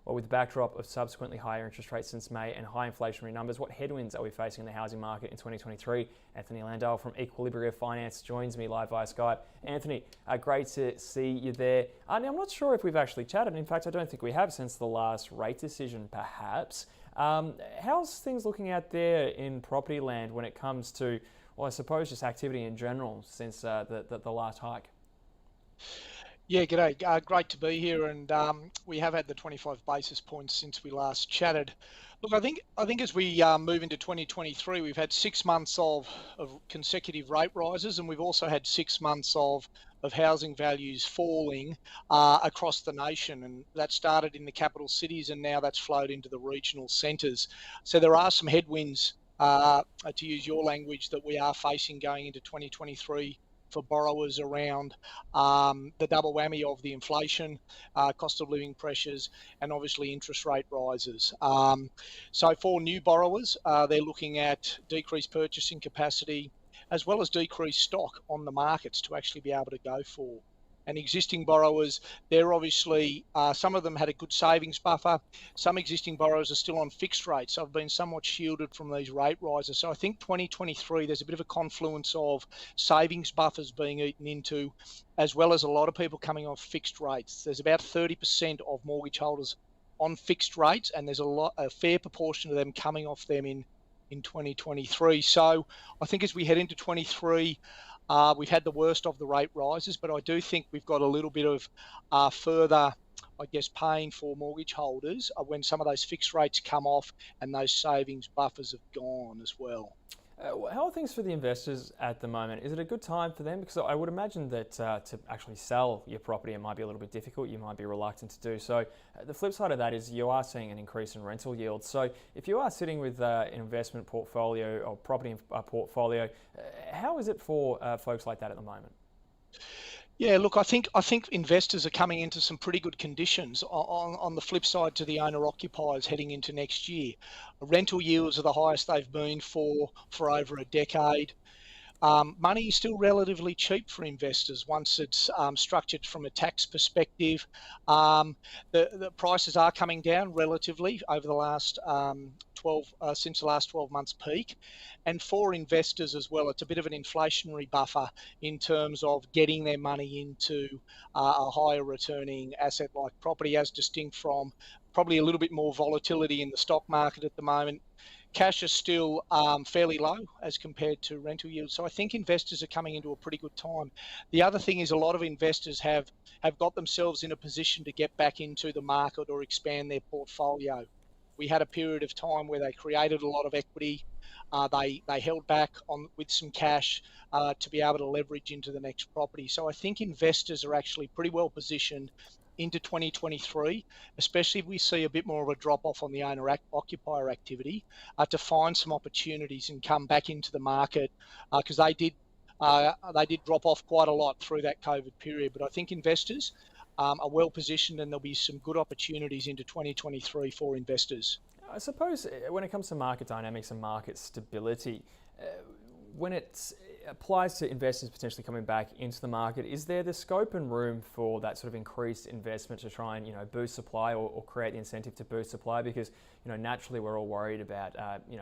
Well, with the backdrop of subsequently higher interest rates since May and high inflationary numbers, what headwinds are we facing in the housing market in 2023? Anthony Landahl from Equilibria Finance joins me live via Skype. Anthony, great to see you there. Now, I'm not sure if we've actually chatted. In fact, I don't think we have since the last rate decision, perhaps. How's things looking out there in property land when it comes to, well, I suppose just activity in general since the last hike? Yeah, g'day. Great to be here, and we have had the 25 basis points since we last chatted. Look, I think as we move into 2023, we've had 6 months of consecutive rate rises, and we've also had 6 months of housing values falling across the nation, and that started in the capital cities, and now that's flowed into the regional centres. So there are some headwinds, to use your language, that we are facing going into 2023. For borrowers around the double whammy of the inflation, cost of living pressures, and obviously interest rate rises. So for new borrowers, they're looking at decreased purchasing capacity as well as decreased stock on the markets to actually be able to go for. And existing borrowers, they're obviously, some of them had a good savings buffer. Some existing borrowers are still on fixed rates, so have been somewhat shielded from these rate rises. So I think 2023, there's a bit of a confluence of savings buffers being eaten into, as well as a lot of people coming off fixed rates. There's about 30% of mortgage holders on fixed rates, and there's a fair proportion of them coming off them in 2023. So I think as we head into 23, we've had the worst of the rate rises, but I do think we've got a little bit of further, I guess, pain for mortgage holders when some of those fixed rates come off and those savings buffers have gone as well. How are things for the investors at the moment? Is it a good time for them? Because I would imagine that to actually sell your property, it might be a little bit difficult. You might be reluctant to do so. The flip side of that is you are seeing an increase in rental yields. So if you are sitting with an investment portfolio or property portfolio, how is it for folks like that at the moment? Yeah, look, I think investors are coming into some pretty good conditions on the flip side to the owner-occupiers heading into next year. Rental yields are the highest they've been for over a decade. Money is still relatively cheap for investors once it's structured from a tax perspective. The prices are coming down relatively over the last since the last 12 months peak. And for investors as well, it's a bit of an inflationary buffer in terms of getting their money into a higher returning asset like property, as distinct from probably a little bit more volatility in the stock market at the moment. Cash is still fairly low as compared to rental yields. So I think investors are coming into a pretty good time. The other thing is a lot of investors have got themselves in a position to get back into the market or expand their portfolio. We had a period of time where they created a lot of equity. They held back with some cash to be able to leverage into the next property. So I think investors are actually pretty well positioned into 2023, especially if we see a bit more of a drop-off on the owner-occupier activity, to find some opportunities and come back into the market, because they did drop off quite a lot through that COVID period. But I think investors are well positioned, and there'll be some good opportunities into 2023 for investors. I suppose when it comes to market dynamics and market stability, when it applies to investors potentially coming back into the market, is there the scope and room for that sort of increased investment to try and boost supply or create the incentive to boost supply? Because naturally we're all worried about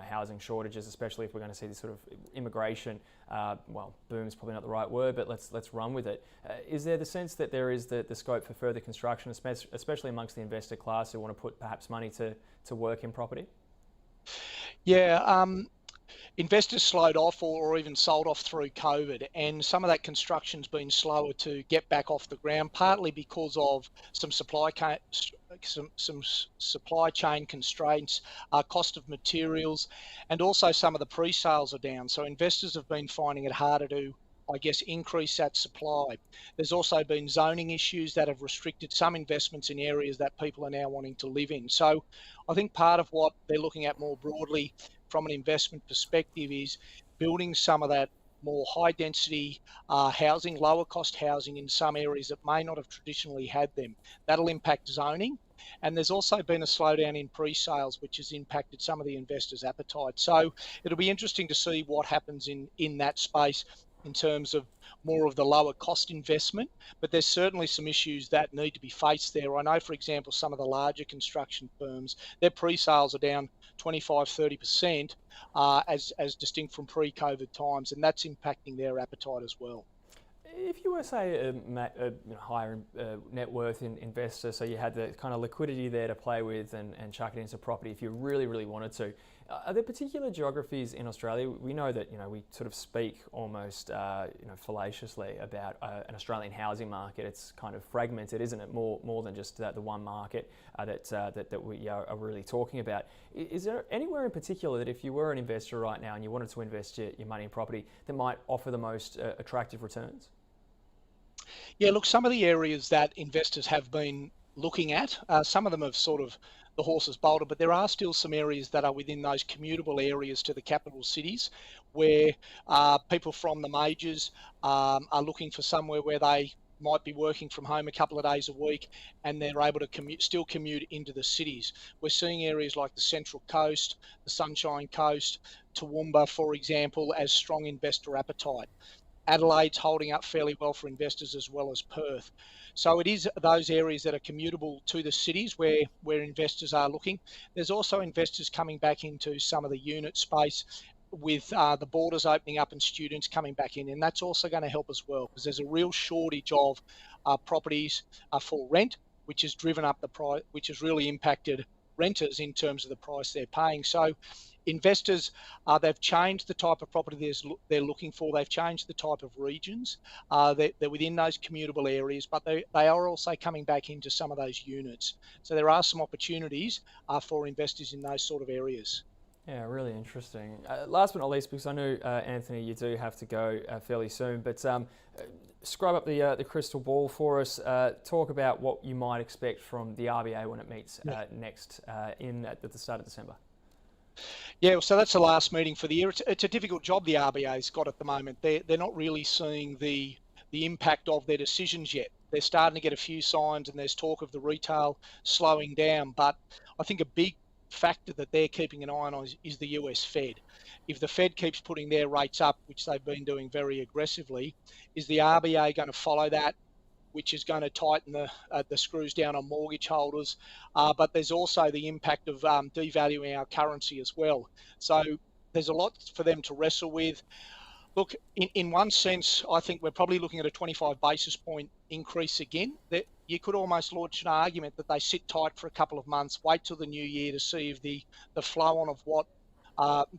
housing shortages, especially if we're going to see this sort of immigration. Boom is probably not the right word, but let's run with it. Is there the sense that there is the scope for further construction, especially amongst the investor class who want to put perhaps money to work in property? Yeah. Investors slowed off or even sold off through COVID, and some of that construction's been slower to get back off the ground, partly because of some supply chain constraints, cost of materials, and also some of the pre-sales are down. So investors have been finding it harder to, I guess, increase that supply. There's also been zoning issues that have restricted some investments in areas that people are now wanting to live in. So I think part of what they're looking at more broadly from an investment perspective is building some of that more high density housing, lower cost housing in some areas that may not have traditionally had them. That'll impact zoning. And there's also been a slowdown in pre-sales, which has impacted some of the investors' appetite. So it'll be interesting to see what happens in that space. in terms of more of the lower cost investment, but there's certainly some issues that need to be faced there. I know, for example, some of the larger construction firms, their pre-sales are down 25, 30%, as distinct from pre-COVID times, and that's impacting their appetite as well. If you were, say, a higher net worth investor, so you had the kind of liquidity there to play with and chuck it into property if you really, really wanted to, are there particular geographies in Australia? We know that we sort of speak almost fallaciously about an Australian housing market. It's kind of fragmented, isn't it? More than just the one market that we are really talking about. Is there anywhere in particular that if you were an investor right now and you wanted to invest your money in property that might offer the most attractive returns? Yeah, look, some of the areas that investors have been looking at, some of them have sort of the horse has bolted, but there are still some areas that are within those commutable areas to the capital cities where people from the majors are looking for somewhere where they might be working from home a couple of days a week and they're able to still commute into the cities. We're seeing areas like the Central Coast, the Sunshine Coast, Toowoomba, for example, as strong investor appetite. Adelaide's holding up fairly well for investors as well as Perth. So it is those areas that are commutable to the cities where investors are looking. There's also investors coming back into some of the unit space with the borders opening up and students coming back in. And that's also going to help as well because there's a real shortage of properties for rent, which has driven up the price, which has really impacted renters in terms of the price they're paying. So investors, they've changed the type of property they're looking for. They've changed the type of regions. They're within those commutable areas, but they are also coming back into some of those units. So there are some opportunities for investors in those sort of areas. Yeah, really interesting. Last but not least, because I know, Anthony, you do have to go fairly soon, but scrub up the crystal ball for us. Talk about what you might expect from the RBA when it meets next at the start of December. Yeah, so that's the last meeting for the year. It's a difficult job the RBA's got at the moment. They're not really seeing the impact of their decisions yet. They're starting to get a few signs and there's talk of the retail slowing down, but I think a big factor that they're keeping an eye on is the US Fed. If the Fed keeps putting their rates up, which they've been doing very aggressively, is the RBA going to follow that, which is going to tighten the screws down on mortgage holders? But there's also the impact of devaluing our currency as well. So there's a lot for them to wrestle with. Look, in one sense, I think we're probably looking at a 25 basis point increase again. That you could almost launch an argument that they sit tight for a couple of months, wait till the new year to see if the flow on of what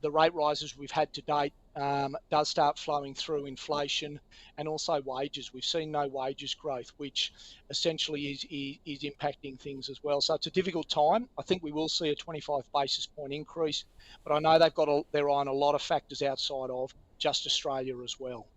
the rate rises we've had to date does start flowing through inflation and also wages. We've seen no wages growth, which essentially is impacting things as well. So it's a difficult time. I think we will see a 25 basis point increase, but I know they've got their eye on a lot of factors outside of just Australia as well.